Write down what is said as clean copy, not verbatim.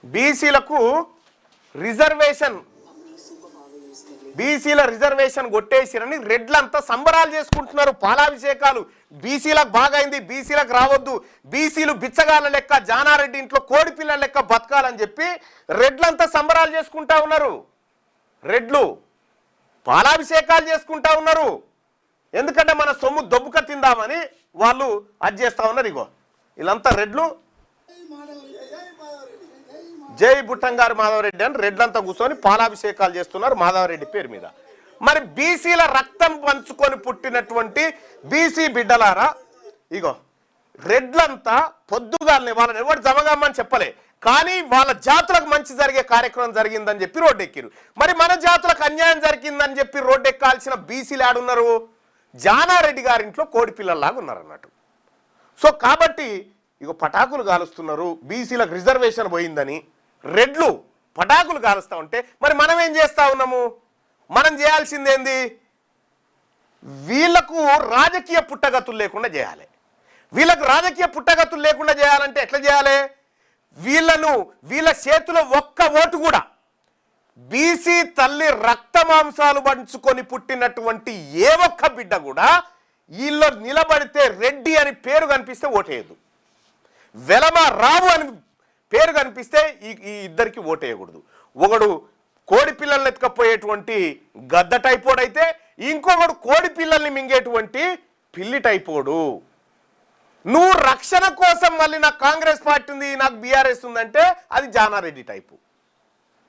బీసీలకు రిజర్వేషన్ కొట్టేసిరని రెడ్లంతా సంబరాలు చేసుకుంటున్నారు. పాలాభిషేకాలు బీసీలకు బాగైంది, బీసీలకు రావద్దు, బీసీలు బిచ్చగాళ్ళ లెక్క జానారెడ్డి ఇంట్లో కోడి పిల్లల లెక్క బతకాలని చెప్పి రెడ్లంతా సంబరాలు చేసుకుంటా ఉన్నారు. రెడ్లు పాలాభిషేకాలు చేసుకుంటా ఉన్నారు. ఎందుకంటే మన సొమ్ము దొబ్బుక తిందామని వాళ్ళు అది చేస్తా ఉన్నారు. ఇగో వీళ్ళంతా రెడ్లు జై బుట్టంగారు మాధవరెడ్డి అని రెడ్లంతా కూర్చొని పాలాభిషేకాలు చేస్తున్నారు మాధవరెడ్డి పేరు మీద. మరి బీసీల రక్తం పంచుకొని పుట్టినటువంటి బీసీ బిడ్డలారా, ఇగో రెడ్లంతా పొద్దుగాలని వాళ్ళని ఎవరు జమగమ్మని చెప్పలే, కానీ వాళ్ళ జాతులకు మంచి జరిగే కార్యక్రమం జరిగిందని చెప్పి రోడ్డు ఎక్కిరు. మరి మన జాతులకు అన్యాయం జరిగిందని చెప్పి రోడ్డు ఎక్కాల్సిన బీసీలు ఆడున్నారు, జానారెడ్డి గారింట్లో కోడి పిల్లల్లాగా ఉన్నారు అన్నట్టు. సో కాబట్టి ఇక పటాకులు కాలుస్తున్నారు, బీసీలకు రిజర్వేషన్ పోయిందని రెడ్లు పటాకులు కాలుస్తూ ఉంటే మరి మనం ఏం చేస్తా ఉన్నాము? మనం చేయాల్సిందేంది? వీళ్లకు రాజకీయ పుట్టగతులు లేకుండా చేయాలి. వీళ్ళకు రాజకీయ పుట్టగతులు లేకుండా చేయాలంటే ఎట్లా చేయాలి? వీళ్ళ చేతిలో ఒక్క ఓటు కూడా బీసీ తల్లి రక్త మాంసాలు పంచుకొని పుట్టినటువంటి ఏ ఒక్క బిడ్డ కూడా వీళ్ళు నిలబడితే రెడ్డి అని పేరు కనిపిస్తే ఓటేయద్దు, వెలమ రావు అని పేరు కనిపిస్తే ఈ ఇద్దరికి ఓటేయకూడదు. ఒకడు కోడి పిల్లల్ని ఎత్తుకపోయేటువంటి గద్ద టైపోడు అయితే ఇంకొకడు కోడి పిల్లల్ని మింగేటువంటి పిల్లి టైపోడు. నువ్వు రక్షణ కోసం మళ్ళీ నాకు కాంగ్రెస్ పార్టీ ఉంది, నాకు బీఆర్ఎస్ ఉందంటే అది జానారెడ్డి టైపు.